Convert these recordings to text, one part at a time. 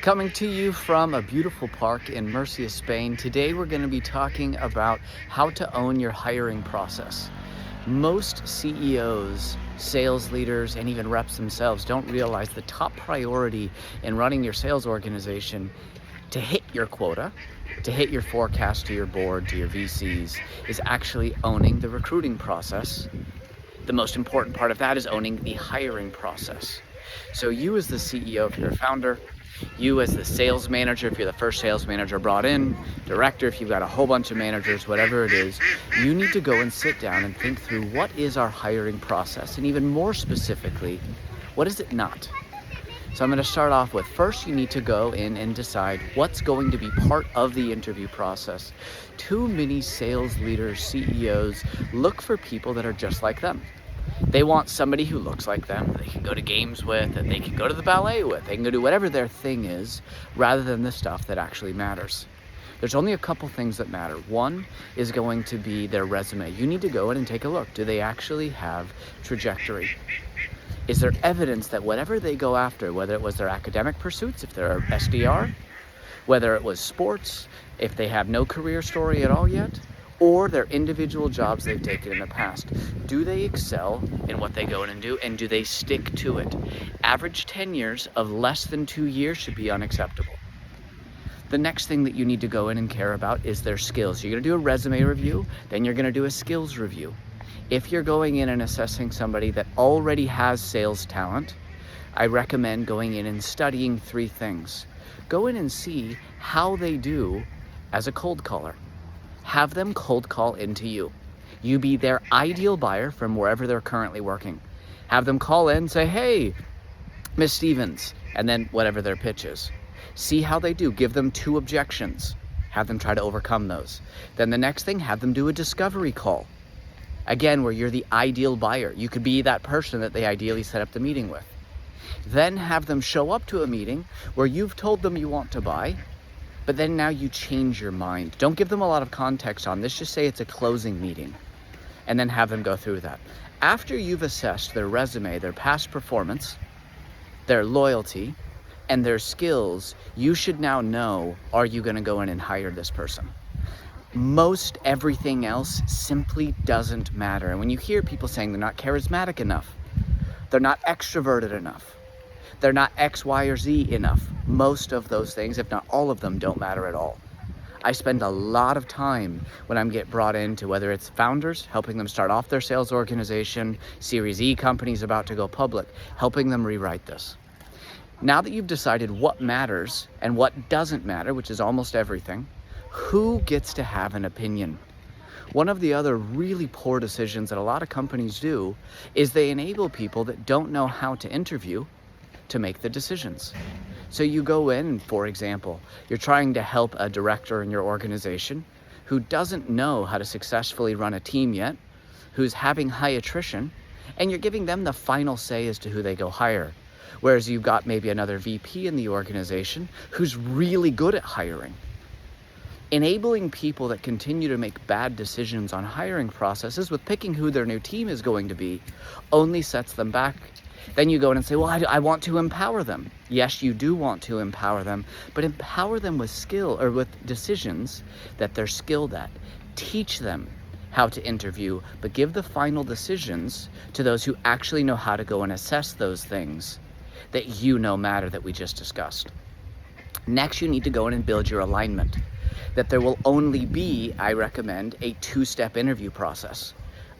Coming to you from a beautiful park in Murcia, Spain. Today we're going to be talking about how to own your hiring process. Most CEOs, sales leaders, and even reps themselves don't realize the top priority in running your sales organization to hit your quota, to hit your forecast to your board, to your VCs, is actually owning the recruiting process. The most important part of that is owning the hiring process. So you as the CEO, if you're a founder, you as the sales manager, if you're the first sales manager brought in, director, if you've got a whole bunch of managers, whatever it is, you need to go and sit down and think through what is our hiring process, and even more specifically, what is it not? So I'm going to start off with, first you need to go in and decide what's going to be part of the interview process. Too many sales leaders, CEOs, look for people that are just like them. They want somebody who looks like them, that they can go to games with, that they can go to the ballet with, they can go do whatever their thing is, rather than the stuff that actually matters. There's only a couple things that matter. One is going to be their resume. You need to go in and take a look. Do they actually have trajectory? Is there evidence that whatever they go after, whether it was their academic pursuits, if they're an SDR, whether it was sports, if they have no career story at all yet, or their individual jobs they've taken in the past, do they excel in what they go in and do, and do they stick to it? Average tenures of less than 2 years should be unacceptable. The next thing that you need to go in and care about is their skills. You're going to do a resume review, then you're going to do a skills review. If you're going in and assessing somebody that already has sales talent, I recommend going in and studying 3 things. Go in and see how they do as a cold caller. Have them cold call into you. You be their ideal buyer from wherever they're currently working. Have them call in and say, hey, Miss Stevens, and then whatever their pitch is. See how they do. Give them 2 objections. Have them try to overcome those. Then the next thing, have them do a discovery call. Again, where you're the ideal buyer. You could be that person that they ideally set up the meeting with. Then have them show up to a meeting where you've told them you want to buy, but then now you change your mind. Don't give them a lot of context on this. Just say it's a closing meeting, and then have them go through that. After you've assessed their resume, their past performance, their loyalty, and their skills, you should now know, are you going to go in and hire this person? Most everything else simply doesn't matter. And when you hear people saying they're not charismatic enough, they're not extroverted enough, they're not X, Y, or Z enough, most of those things, if not all of them, don't matter at all. I spend a lot of time when I'm get brought into, whether it's founders, helping them start off their sales organization, Series E companies about to go public, helping them rewrite this. Now that you've decided what matters and what doesn't matter, which is almost everything, who gets to have an opinion? One of the other really poor decisions that a lot of companies do is they enable people that don't know how to interview to make the decisions. So you go in and, for example, you're trying to help a director in your organization who doesn't know how to successfully run a team yet, who's having high attrition, and you're giving them the final say as to who they go hire. Whereas you've got maybe another VP in the organization who's really good at hiring. Enabling people that continue to make bad decisions on hiring processes with picking who their new team is going to be only sets them back. Then you go in and say, well, I want to empower them. Yes, you do want to empower them, but empower them with skill or with decisions that they're skilled at. Teach them how to interview, but give the final decisions to those who actually know how to go and assess those things that you know matter that we just discussed. Next, you need to go in and build your alignment. That there will only be, I recommend, a 2-step interview process.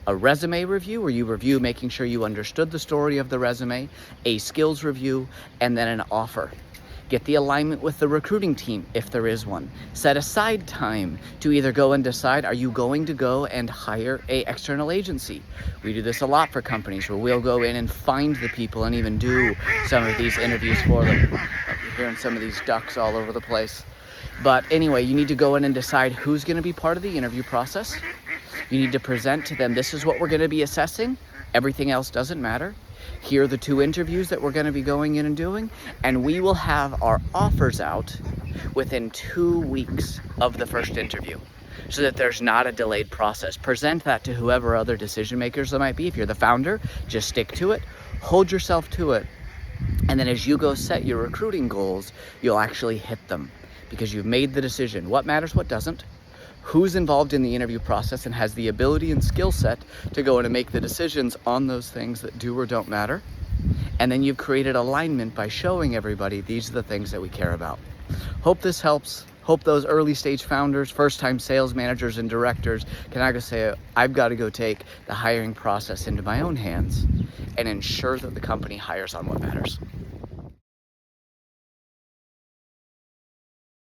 A resume review, where you review making sure you understood the story of the resume, a skills review, and then an offer. Get the alignment with the recruiting team, if there is one. Set aside time to either go and decide, are you going to go and hire an external agency? We do this a lot for companies where we'll go in and find the people and even do some of these interviews for them. You're hearing some of these ducks all over the place. But anyway, you need to go in and decide who's going to be part of the interview process. You need to present to them, this is what we're going to be assessing. Everything else doesn't matter. Here are the 2 interviews that we're going to be going in and doing. And we will have our offers out within 2 weeks of the first interview, so that there's not a delayed process. Present that to whoever other decision makers there might be. If you're the founder, just stick to it. Hold yourself to it. And then as you go set your recruiting goals, you'll actually hit them because you've made the decision. What matters, what doesn't? Who's involved in the interview process and has the ability and skill set to go in and make the decisions on those things that do or don't matter? And then you've created alignment by showing everybody these are the things that we care about. Hope this helps. Hope those early stage founders, first time sales managers and directors can now go say, I've got to go take the hiring process into my own hands and ensure that the company hires on what matters.